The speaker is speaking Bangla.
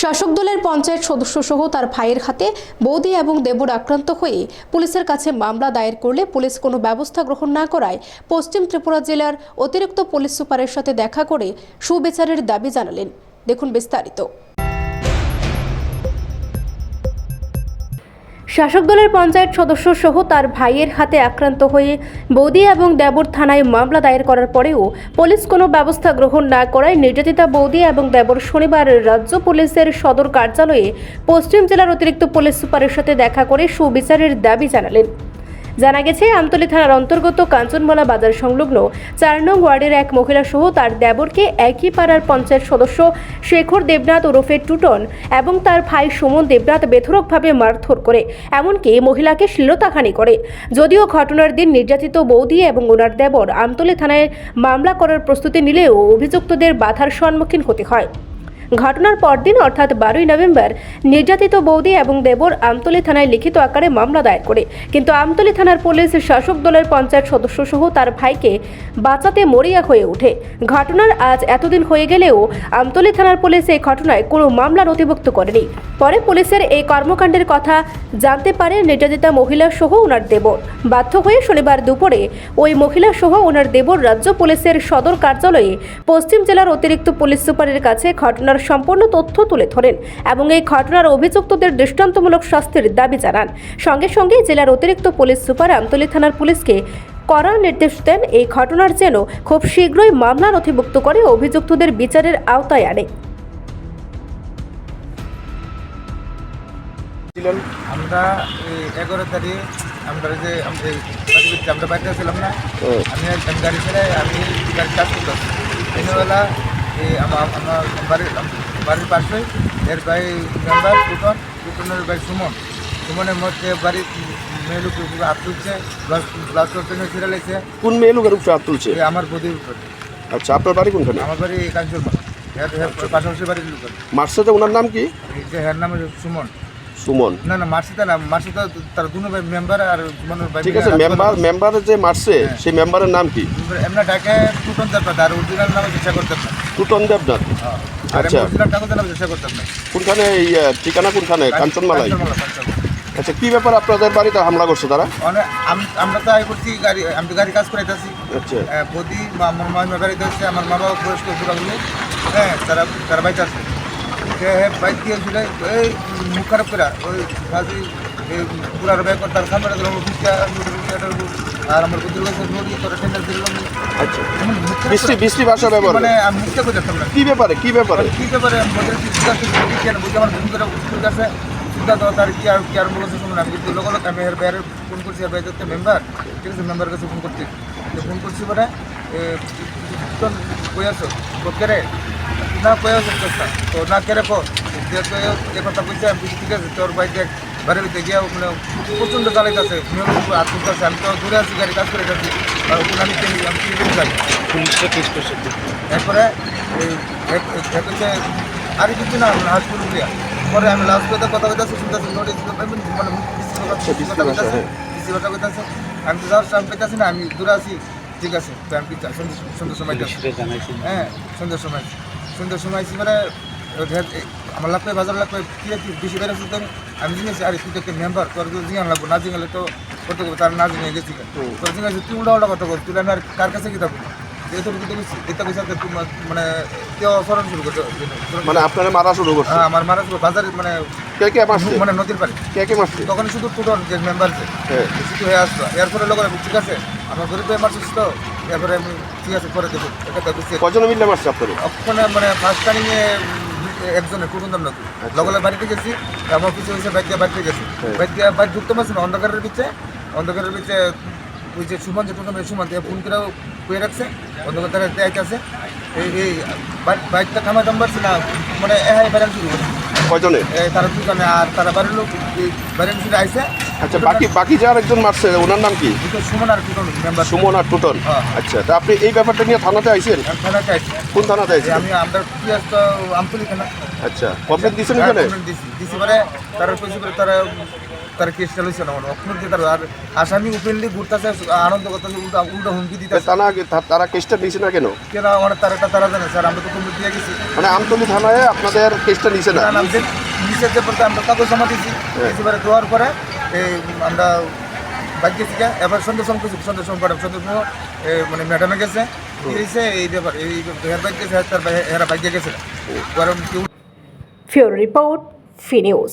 শাসক দলের পঞ্চায়েত সদস্য সহ তার ভাইয়ের হাতে বৌদি এবং দেবর আক্রান্ত হয়ে পুলিশের কাছে মামলা দায়ের করলে পুলিশ কোনো ব্যবস্থা গ্রহণ না করায় পশ্চিম ত্রিপুরা জেলার অতিরিক্ত পুলিশ সুপারের সাথে দেখা করে সুবিচারের দাবি জানালেন। দেখুন বিস্তারিত। শাসক দলের পঞ্চায়েত সদস্য সহ তার ভাইয়ের হাতে আক্রান্ত হয়ে বৌদি এবং দেবর থানায় মামলা দায়ের করার পরেও পুলিশ কোনো ব্যবস্থা গ্রহণ না করায় নির্যাতিতা বৌদি এবং দেবর শনিবার রাজ্য পুলিশের সদর কার্যালয়ে পশ্চিম জেলার অতিরিক্ত পুলিশ সুপারের সাথে দেখা করে সুবিচারের দাবি জানালেন। জানা গেছে, আমতলী থানার অন্তর্গত কাঞ্চনমালা বাজার সংলগ্ন ৪ নং ওয়ার্ডের এক মহিলা সহ তার দেবরকে একই পাড়ার পঞ্চায়েত সদস্য শেখর দেবনাথ ওরফে টুটন এবং তার ভাই সুমন দেবনাথ বেধড়কভাবে মারধর করে, এমনকি মহিলাকে শ্লীলতাহানি করে। যদিও ঘটনার দিন নির্যাতিত বৌদি এবং ওনার দেবর আমতলী থানায় মামলা করার প্রস্তুতি নিলেও অভিযুক্তদের বাধার সম্মুখীন হতে হয়। ঘটনার পরদিন অর্থাৎ 12ই নভেম্বর নির্যাতিত বৌদি এবং দেবর আমতলী থানায় লিখিত আকারে মামলা দায়ের করে, কিন্তু আমতলী থানার পুলিশ শাসক দলের পঞ্চায়েত সদস্য সহ তার ভাইকে বাঁচাতে মরিয়া হয়ে ওঠে। ঘটনার আজ এতদিন হয়ে গেলেও আমতলী থানার পুলিশ এই ঘটনায় কোনো মামলা নথিভুক্ত করেনি। পরে পুলিশের এই কর্মকাণ্ডের কথা জানতে পারে নির্যাতিতা মহিলা সহ ওনার দেবর। বাধ্য হয়ে শনিবার দুপুরে ওই মহিলা সহ ওনার দেবর রাজ্য পুলিশের সদর কার্যালয়ে পশ্চিম জেলার অতিরিক্ত পুলিশ সুপারের কাছে ঘটনার সম্পূর্ণ তথ্য তুলে ধরেন এবং এই ঘটনার অভিযুক্তদের দৃষ্টান্তমূলক শাস্তির দাবি জানান। সঙ্গে সঙ্গে জেলার অতিরিক্ত পুলিশ সুপার আমতলী থানার পুলিশকে কড়া নির্দেশ দেন এই ঘটনার যেন খুব শীঘ্রই মামলা নথিভুক্ত করে অভিযুক্তদের বিচারের আওতায় আনে। আমরা 11 তারিখ আমরা বাড়িতে ছিলাম না, আমি গাড়ি ছেড়ে আমি গাড়ি কাজ করতাম। দিনবেলা আমার বাড়ির পাশে এর ভাই মেম্বার টুটনের ভাই সুমনের মধ্যে বাড়ির মেয়ে লোক হাত তুলছে, ব্লাউজ টেনে ছিঁড়ে লেগেছে। কোন মেয়ে লোকের উপরে হাত তুলছে? আমার বদির উপর। আচ্ছা, আপনার বাড়ি কোনখানে? আমার বাড়ি কাঞ্চনমালা, পাশাপাশি বাড়ির লোক। মারছে তো, ওনার নাম কি? এর নাম সুমন। সুমন? না না, মারছে না, মারছে তো তার দুনো ভাই মেম্বার আর সুমনের ভাই। ঠিক আছে, মেম্বার যে মারছে সেই মেম্বারের নাম কি? এমনা ডাকে টুটন দেবনাথ, আর অরিজিনাল নামে চেষ্টা করতেন না। টুটন দেবনাথ? আচ্ছা, অরিজিনাল কাগজের নামে চেষ্টা করতেন না। কোনখানে এই ঠিকানা কোনখানে? কাঞ্চনমালায়? আচ্ছা, কি ব্যাপার আপনাদের বাড়িতে হামলা করছে তারা? আমরা তো আই করছি গাড়ি, আমি তো গাড়ি কাজ করাইতেছি। আচ্ছা, বদি আমার মামার বাড়িতে হচ্ছে, আমার মা বাবা বয়স্ক বুড়াগুলো, হ্যাঁ তারা বাইক আছে, বাইক দিয়েছিল এই মুখ খারাপ করে ওই ভাজি পুরার ব্যাগ তার সামনে আর আমার বুদ্ধির কাছে নদী করে টেন্ডার দিল। আচ্ছা, বৃষ্টি ভাষা ব্যবহার মানে আমি মুখতে করে যেতাম না। কি ব্যাপারে আমাদের বুঝি আমার বন্ধুরা স্কুল আছে চিন্তা তো তার কি আর বলেছে শুনুন। আমি কিন্তু লোক আমি এর বাইরে ফোন করছি, আর বাইরে হচ্ছে মেম্বার, ঠিক আছে, মেম্বারের কাছে ফোন করছি পরে কই আসো কে না কয়ে তো না কেরে যে কথা বলছে, আমি ঠিক আছে তোর বাইক বাড়ির ভিতরে গিয়ে মানে প্রচণ্ড জ্বালাইতেছে, হাত তুলতেছে। আমি তো দূরে আছি, গাড়ি কাজ করে যাচ্ছি, আমি এরপরে হচ্ছে আর কিছু না হাত পুরো দিয়া পরে আমি লাস্ট পেতে কথা বলতেছি, শুনতেছি নোটিস মানে কথা বলতেছে, আমি তো যাওয়ার আমি পেতেছি না, আমি দূরে আছি, ঠিক আছে। তো আমি সন্ধ্যার সময় হ্যাঁ সন্ধ্যার সময় মানে আমার লাগবে বাজার লাগবে কি বেশি বেড়েছে তো আমি জিনিস আর তুই তো একটা মেম্বার, তোর তো জিজ্ঞান লাগবো, না জিজ্ঞালে তো করতে হবে, তার না জিনিয়ে গেছি তোর জিজ্ঞাসা তুই উল্টা কথা বল, তুই আমি আর কার কাছে কি থাকবো এটা মানে কেউ স্মরণ শুরু করতে মানে আপনারা মারা শুরু করছে? হ্যাঁ, আমার মারা বাজারে মানে মানে নদীর পাড়ে কে মারছে? তখন শুধু টুটন যে মেম্বার শুধু হয়ে আসতো, এরপরে লোকের ঠিক আছে আমার গরিব মারছিস তো, এরপরে আমি ঠিক আছে করে দেবো। কজন মিলে মারছে আপনারা? ওখানে মানে ফার্স্ট টাইমে একজনের কুটুন্দার নদী লগলে বাড়িতে গেছি, আমার কিছু হয়েছে বাড়িতে গেছি, বাড়ি ঢুকতে পারছি না, অন্ধকারের পিছিয়ে ওই যে সুমন যে টুকন সুমন ফোন করে কুয়ে রাখছে, অন্ধকার দেখ আছে এই বাইকটা থামাইতাম পারছি না, মানে বেড়ান শুরু করছে কজনে? তারা দুজনে, আর তারা বাড়ির লোক বাড়ির ফিরে আইসে। আচ্ছা, বাকি যে আরেকজন মারছে ওনার নাম কি? সুমন আর টুটন মেম্বার। সুমন আর টুটন? আচ্ছা, তা আপনি এই ব্যাপারটা নিয়ে থানাতে আইছেন? থানাতে আইছি। কোন থানাতে আইছেন? আমরা কি আসতো আমতলী থানা। আচ্ছা, কমপ্লেন দিয়েছেন? ওখানে দিছি পরে তারা কইছে পরে তারা তার কেসটা লইছে না অক্ষর দিয়ে তার আর আসামি ওপেনলি ঘুরতেছে আনন্দ করতেছে উল্টা হুমকি দিতেছে তারা কেসটা নিছে না কেন? কেন আমার তারা জানে স্যার আমরা তো কমপ্লিট দিয়ে গেছি মানে আমতলী থানায় আপনাদের কেসটা নিছে না? আমাদের নিচের যে পড়তে আমরা কাগজ জমা দিয়েছি এবারে দেওয়ার পরে আমরা বাইক গেছি এবার সন্ধ্যা মানে ম্যাডামে গেছে কি হয়েছে এই ব্যাপার এই হেয়ার বাইক গেছে তার হেরা বাইক গেছে কারণ কেউ ফিউরো রিপোর্ট ফি নিউজ।